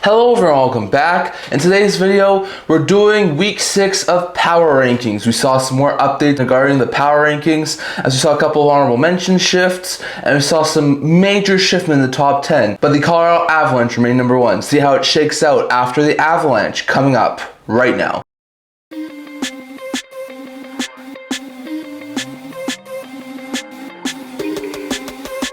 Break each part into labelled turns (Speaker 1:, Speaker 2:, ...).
Speaker 1: Hello everyone, welcome back. In today's video, we're doing week 6 of power rankings. We saw some more updates regarding the power rankings, as we saw a couple of honorable mention shifts, and we saw some major shift in the top 10. But the Colorado Avalanche remain number 1. See how it shakes out after the Avalanche coming up right now.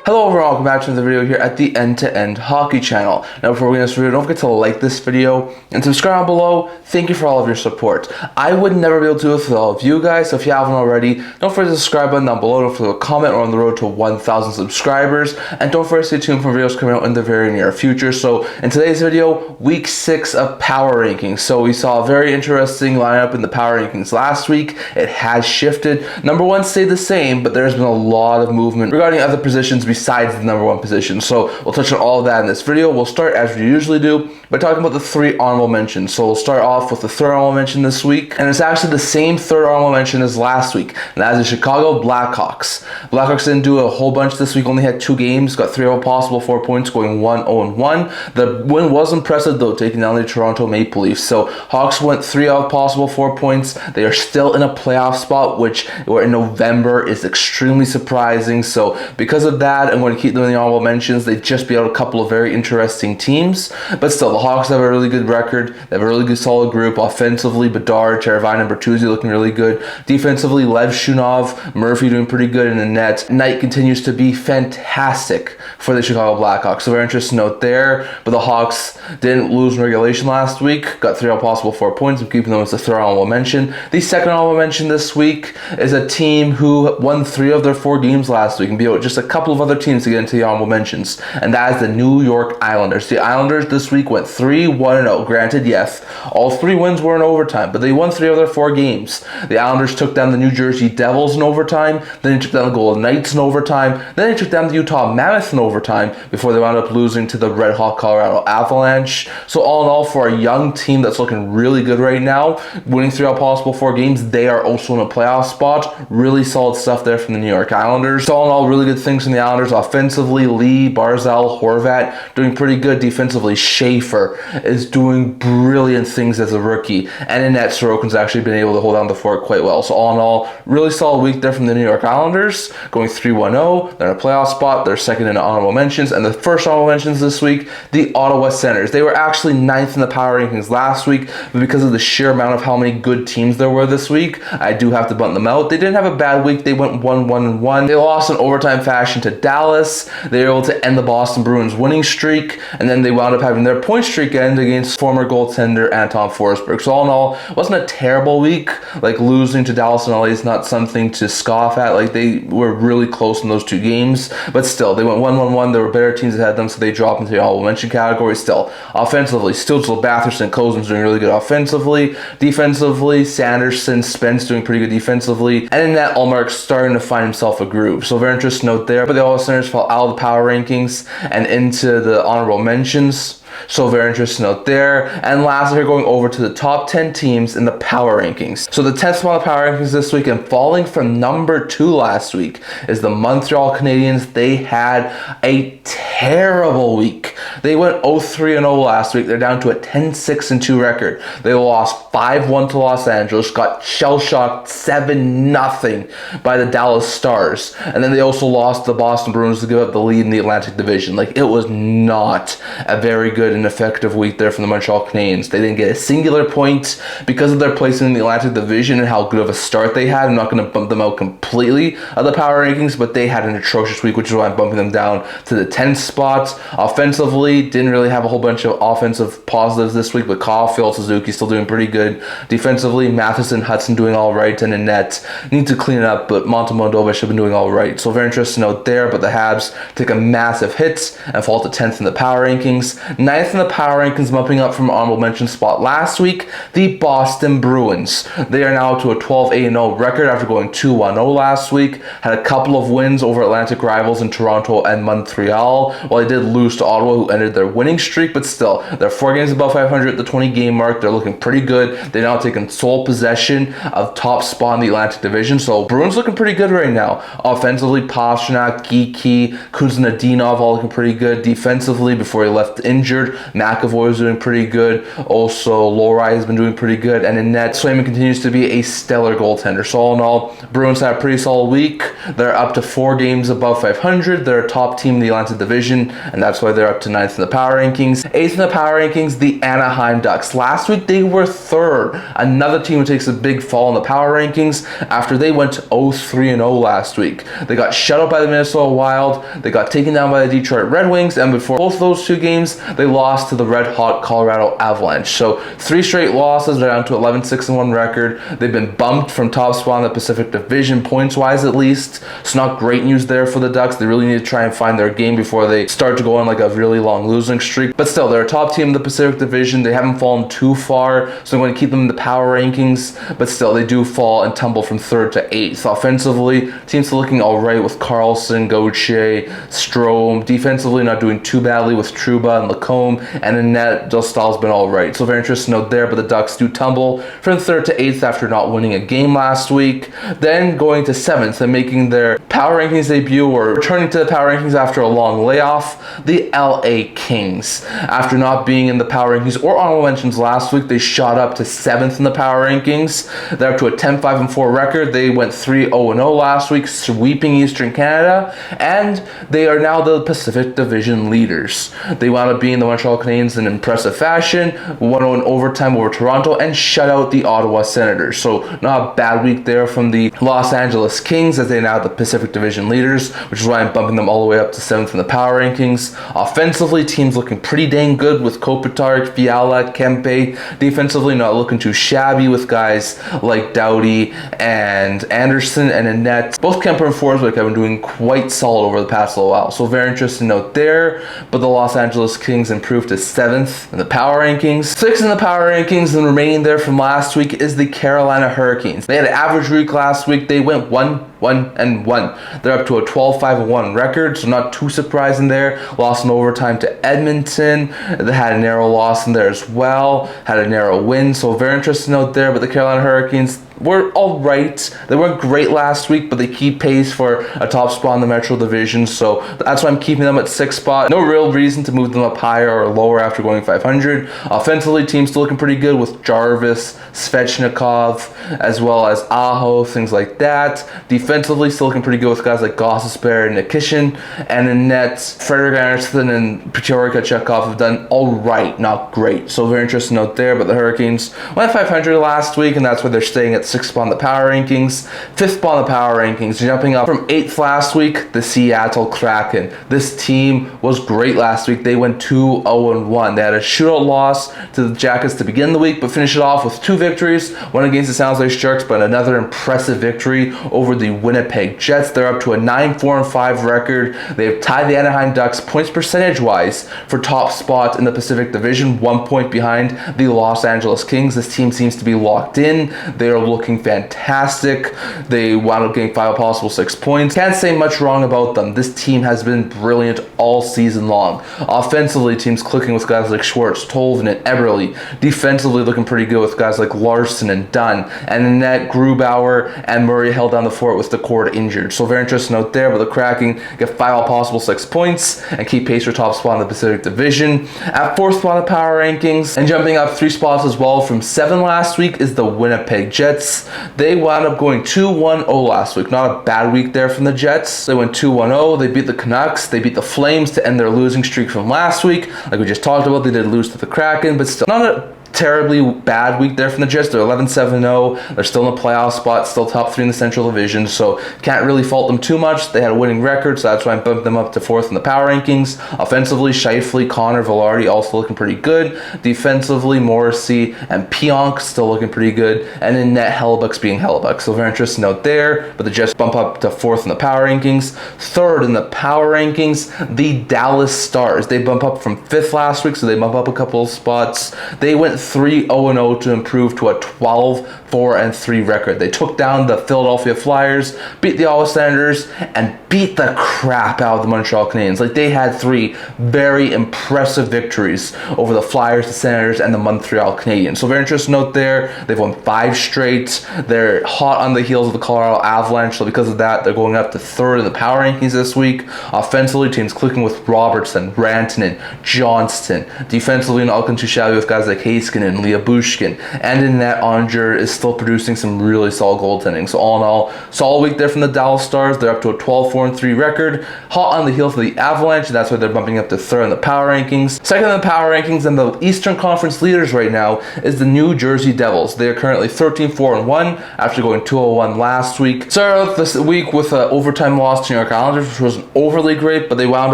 Speaker 1: Hello everyone, welcome back to the video here at the End-to-End Hockey channel. Now before we get into this video, don't forget to like this video and subscribe below. Thank you for all of your support. I would never be able to do it with all of you guys, so if you haven't already, don't forget to subscribe button down below, don't forget to comment. We're on the road to 1,000 subscribers, and don't forget to stay tuned for videos coming out in the very near future. So in today's video, week 6 of power rankings. So we saw a very interesting lineup in the power rankings last week. It has shifted. Number 1 stayed the same, but there's been a lot of movement regarding other positions besides the number 1 position. So we'll touch on all of that in this video. We'll start, as we usually do, by talking about the 3 honorable mentions. So we'll start off with the 3rd honorable mention this week, and it's actually the same 3rd honorable mention as last week, and that is the Chicago Blackhawks. Blackhawks didn't do a whole bunch this week, only had 2 games, got 3 of a possible 4 points, going 1-0-1. The win was impressive though, taking down the Toronto Maple Leafs. So Hawks went 3 out of possible 4 points. They are still in a playoff spot, which in November is extremely surprising. So because of that, I'm going to keep them in the honorable mentions. They just beat out a couple of very interesting teams, but still, the Hawks have a really good record. They have a really good solid group. Offensively, Bedard, Teravainen, and Bertuzzi looking really good. Defensively, Lev Shunov, Murphy doing pretty good in the net. Knight continues to be fantastic for the Chicago Blackhawks. So very interesting note there. But the Hawks didn't lose in regulation last week. Got 3 out of possible 4 points. I'm keeping them as the 3rd honorable mention. The 2nd honorable mention this week is a team who won 3 of their 4 games last week and beat out just a couple of other teams to get into the honorable mentions, and that is the New York Islanders. The Islanders this week went 3-1-0. Granted, yes, all 3 wins were in overtime, but they won 3 of their 4 games. The Islanders took down the New Jersey Devils in overtime, then they took down the Golden Knights in overtime, then they took down the Utah Mammoth in overtime before they wound up losing to the Red Hot Colorado Avalanche. So all in all, for a young team that's looking really good right now, winning 3 out of possible 4 games, they are also in a playoff spot. Really solid stuff there from the New York Islanders. So all in all, really good things from the Islanders. Offensively, Lee, Barzal, Horvat doing pretty good. Defensively, Schaefer is doing brilliant things as a rookie. And in net, Sorokin's actually been able to hold down the fort quite well. So all in all, really solid week there from the New York Islanders, going 3-1-0. They're in a playoff spot. They're 2nd in honorable mentions. And the 1st honorable mentions this week, the Ottawa Senators. They were actually 9th in the power rankings last week, but because of the sheer amount of how many good teams there were this week, I do have to bunt them out. They didn't have a bad week. They went 1-1-1. They lost in overtime fashion to Dallas. They were able to end the Boston Bruins winning streak, and then they wound up having their point streak end against former goaltender Anton Forsberg. So all in all, it wasn't a terrible week. Like, losing to Dallas and LA is not something to scoff at. Like, they were really close in those 2 games, but still, they went 1-1-1. There were better teams that had them, so they dropped into the honorable mention category. Still, offensively, Stützle, Batherson, Cozen's doing really good offensively. Defensively, Sanderson, Spence doing pretty good defensively, and in that, Ullmark's starting to find himself a groove. So very interesting note there. But the Ottawa Senators fell out of the power rankings and into the honorable mentions. So very interesting note there. And lastly, we're going over to the top 10 teams in the power rankings. So the 10th spot in the power rankings this week, and falling from number 2 last week, is the Montreal Canadiens. They had a terrible week. They went 0-3-0 last week. They're down to a 10-6-2 record. They lost 5-1 to Los Angeles, got shell-shocked 7-0 by the Dallas Stars. And then they also lost the Boston Bruins to give up the lead in the Atlantic Division. Like, it was not a very good and effective week there from the Montreal Canadiens. They didn't get a singular point because of their placement in the Atlantic Division and how good of a start they had. I'm not going to bump them out completely of the power rankings, but they had an atrocious week, which is why I'm bumping them down to the 10th spot. Offensively, didn't really have a whole bunch of offensive positives this week, but Caulfield, Suzuki still doing pretty good. Defensively, Matheson, Hudson doing all right, and in net, need to clean it up, but Montemondova should have been doing all right. So very interesting note there, but the Habs take a massive hit and fall to 10th in the power rankings. 9th in the power rankings, bumping up from honorable mention spot last week, the Boston Bruins. They are now to a 12-0 record after going 2-1-0 last week. Had a couple of wins over Atlantic rivals in Toronto and Montreal, while they did lose to Ottawa, who ended their winning streak, but still, they're 4 games above 500 at the 20-game mark. They're looking pretty good. They're now taking sole possession of top spot in the Atlantic Division, so Bruins looking pretty good right now. Offensively, Pastrnak, Geeky, Kuznetsov all looking pretty good. Defensively, before he left injured, 500. McAvoy is doing pretty good. Also, Lowry has been doing pretty good. And in net, Swayman continues to be a stellar goaltender. So all in all, Bruins had a pretty solid week. They're up to 4 games above 500. They're a top team in the Atlantic Division, and that's why they're up to 9th in the power rankings. 8th in the power rankings, the Anaheim Ducks. Last week, they were 3rd. Another team who takes a big fall in the power rankings after they went 0-3-0 last week. They got shut out by the Minnesota Wild. They got taken down by the Detroit Red Wings, and before both of those 2 games, they lost to the red-hot Colorado Avalanche. So 3 straight losses. They're down to 11-6-1 record. They've been bumped from top spot in the Pacific Division, points-wise at least. It's not great news there for the Ducks. They really need to try and find their game before they start to go on like a really long losing streak. But still, they're a top team in the Pacific Division. They haven't fallen too far, so I'm going to keep them in the power rankings. But still, they do fall and tumble from 3rd to 8th. Offensively, teams are looking all right with Carlson, Gauthier, Strome. Defensively, not doing too badly with Trouba and Lacombe. And in net, Dostal's been all right. So very interesting note there, but the Ducks do tumble from 3rd to 8th after not winning a game last week. Then going to 7th and making their power rankings debut, or returning to the power rankings after a long layoff, the LA Kings. After not being in the power rankings or honorable mentions last week, they shot up to 7th in the power rankings. They're up to a 10-5-4 record. They went 3-0-0 last week, sweeping Eastern Canada, and they are now the Pacific Division leaders. They wound up being the Montreal Canadiens in impressive fashion, 1-0 in overtime over Toronto, and shut out the Ottawa Senators. So not a bad week there from the Los Angeles Kings, as they now the Pacific Division leaders, which is why I'm bumping them all the way up to 7th in the power rankings. Offensively, teams looking pretty dang good with Kopitar, Fiala, Kempe. Defensively, not looking too shabby with guys like Doughty and Anderson. And in net, both Kemper and Forsberg have been doing quite solid over the past little while. So very interesting note there. But the Los Angeles Kings improved to 7th in the power rankings. 6th in the power rankings, and remaining there from last week is the Carolina Hurricanes. They had an average week last week. They went 1-1-1. They're up to a 12-5-1 record, so not too surprising there. Lost in overtime to Edmonton. They had a narrow loss in there as well. Had a narrow win, so very interesting note there. But the Carolina Hurricanes were all right. They weren't great last week, but they keep pace for a top spot in the Metro Division, so that's why I'm keeping them at 6th spot. No real reason to move them up higher or lower after going 500. Offensively, teams still looking pretty good with Jarvis, Svechnikov, as well as Aho, things like that. Defensively, still looking pretty good with guys like Gostisbehere and Nikishin. And in net, Frederik Anderson and Pyotr Kochetkov have done all right, not great. So very interesting note there, but the Hurricanes went 500 last week, and that's why they're staying at 6th spot in the power rankings. 5th spot in the power rankings, jumping up from 8th last week, the Seattle Kraken. This team was great last week. They went 2-0-1. They had a shootout loss to the Jackets to begin the week, but finished it off with 2 victories, one against the San Jose Sharks, but another impressive victory over the Winnipeg Jets. They're up to a 9-4-5 record. They have tied the Anaheim Ducks points percentage-wise for top spot in the Pacific Division, 1 point behind the Los Angeles Kings. This team seems to be locked in. They are looking fantastic. They wound up getting 5 possible 6 points. Can't say much wrong about them. This team has been brilliant all season long. Offensively, teams clicking with guys like Schwartz, Tolvin, and Eberle. Defensively, looking pretty good with guys like Larson and Dunn. And in net, Grubauer and Murray held down the fort with the cord injured. So very interesting note there, but the Kraken get 5 all possible 6 points and keep pace for top spot in the Pacific Division. At 4th spot in the power rankings, and jumping up 3 spots as well from 7 last week, is the Winnipeg Jets. They wound up going 2-1-0 last week. Not a bad week there from the Jets. They went 2-1-0. They beat the Canucks. They beat the Flames to end their losing streak from last week. Like we just talked about, they did lose to the Kraken, but still not a terribly bad week there from the Jets. They're 11-7-0. They're still in the playoff spot, still top 3 in the Central Division, so can't really fault them too much. They had a winning record, so that's why I bumped them up to 4th in the power rankings. Offensively, Scheifele, Connor, Velarde also looking pretty good. Defensively, Morrissey and Pionk still looking pretty good. And in net, Hellebuck's being Hellebuck. So very interesting note there, but the Jets bump up to 4th in the power rankings. 3rd in the power rankings, the Dallas Stars. They bump up from 5th last week, so they bump up a couple of spots. They went 3-0-0 to improve to a 12-4-3 record. They took down the Philadelphia Flyers, beat the Ottawa Senators, and beat the crap out of the Montreal Canadiens. Like, they had 3 very impressive victories over the Flyers, the Senators, and the Montreal Canadiens. So very interesting note there. They've won 5 straight. They're hot on the heels of the Colorado Avalanche, so because of that, they're going up to 3rd in the power rankings this week. Offensively, teams clicking with Robertson, Rantanen, Johnston. Defensively, not looking too shabby with guys like Heiskanen, Bushkin, and in net, Onger is still producing some really solid goaltending. So all in all, solid week there from the Dallas Stars. They're up to a 12-4-3 record, hot on the heels of the Avalanche, and that's why they're bumping up to 3rd in the power rankings. 2nd in the power rankings and the Eastern Conference leaders right now is the New Jersey Devils. They are currently 13-4-1 after going 2-0-1 last week. Started out this week with an overtime loss to New York Islanders, which wasn't overly great, but they wound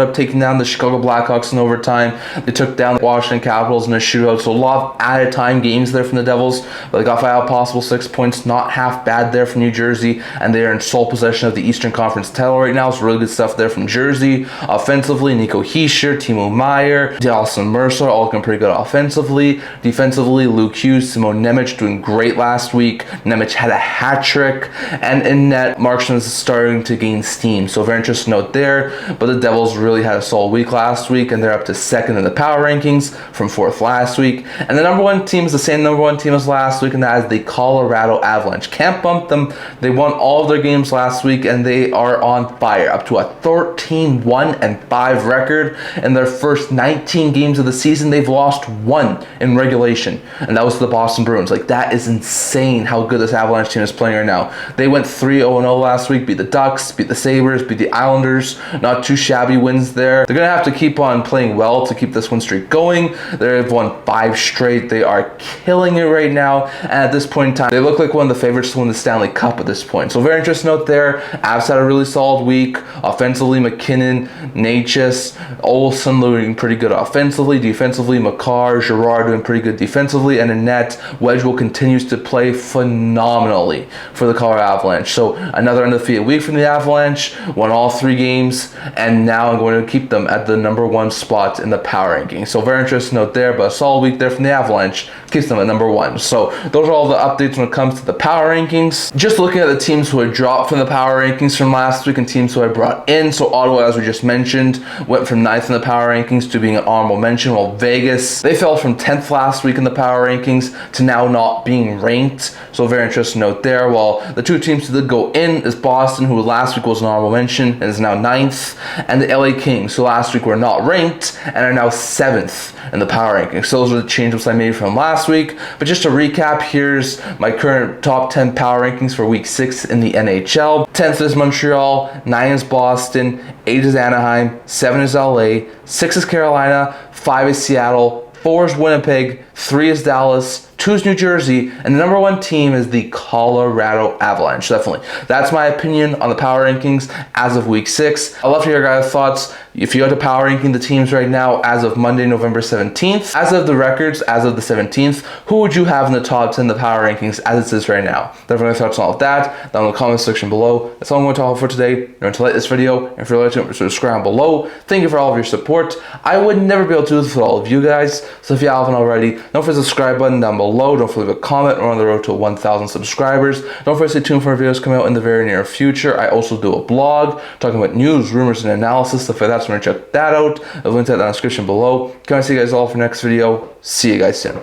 Speaker 1: up taking down the Chicago Blackhawks in overtime. They took down the Washington Capitals in a shootout, so a lot of added time games there from the Devils, but they got 5 possible 6 points, not half bad there from New Jersey, and they are in sole possession of the Eastern Conference title right now. So really good stuff there from Jersey. Offensively, Nico Hischier, Timo Meier, Dawson Mercer, all looking pretty good offensively. Defensively, Luke Hughes, Simon Nemec doing great last week. Nemec had a hat trick, and in net, Markstrom is starting to gain steam. So very interesting note there, but the Devils really had a solid week last week, and they're up to 2nd in the power rankings from 4th last week. And the number 1 team is the same number 1 team as last week, and that is the Colorado Avalanche. Can't bump them. They won all of their games last week, and they are on fire, up to a 13-1-5 record. In their first 19 games of the season, they've lost 1 in regulation, and that was to the Boston Bruins. Like, that is insane how good this Avalanche team is playing right now. They went 3-0-0 last week, beat the Ducks, beat the Sabres, beat the Islanders. Not too shabby wins there. They're going to have to keep on playing well to keep this win streak going. They've won 5 straight. They are killing it right now, and at this point in time, they look like one of the favorites to win the Stanley Cup at this point. So very interesting note there. Avs had a really solid week. Offensively, McKinnon, Natchez, Olsen doing pretty good offensively. Defensively, Makar, Girard doing pretty good defensively, and in net, Wedgwood continues to play phenomenally for the Colorado Avalanche. So another undefeated week from the Avalanche, won all 3 games, and now I'm going to keep them at the number 1 spot in the power ranking. So very interesting note there, but a solid week there from the Avalanche keeps them at number 1. So those are all the updates when it comes to the power rankings. Just looking at the teams who had dropped from the power rankings from last week and teams who I brought in. So Ottawa, as we just mentioned, went from 9th in the power rankings to being an honorable mention, while Vegas, they fell from 10th last week in the power rankings to now not being ranked. So very interesting note there. While the 2 teams that did go in is Boston, who last week was an honorable mention and is now 9th, and the LA Kings, who last week were not ranked and are now 7th in the power rankings. So those are the changes I made from last week. But just to recap, here's my current top 10 power rankings for week 6 in the NHL. 10th is Montreal, 9 is Boston, 8 is Anaheim, 7 is LA, 6 is Carolina, 5 is Seattle, 4 is Winnipeg, 3 is Dallas, 2 is New Jersey, and the number 1 team is the Colorado Avalanche. Definitely. That's my opinion on the power rankings as of week 6. I'd love to hear your guys' thoughts. If you had to power ranking the teams right now as of Monday, November 17th, as of the records, as of the 17th, who would you have in the top 10 of the power rankings as it is right now? Definitely thoughts on all of that down in the comment section below. That's all I'm going to talk about for today. Remember to like this video, and if you're liking it, subscribe below. Thank you for all of your support. I would never be able to do this with all of you guys, so if you haven't already, don't forget the subscribe button down below. Don't forget to leave a comment. We're on the road to 1,000 subscribers. Don't forget to stay tuned for videos coming out in the very near future. I also do a blog talking about news, rumors, and analysis, stuff like that, so remember to check that out. I'll link that in the description below. Can I see you guys all for next video? See you guys soon.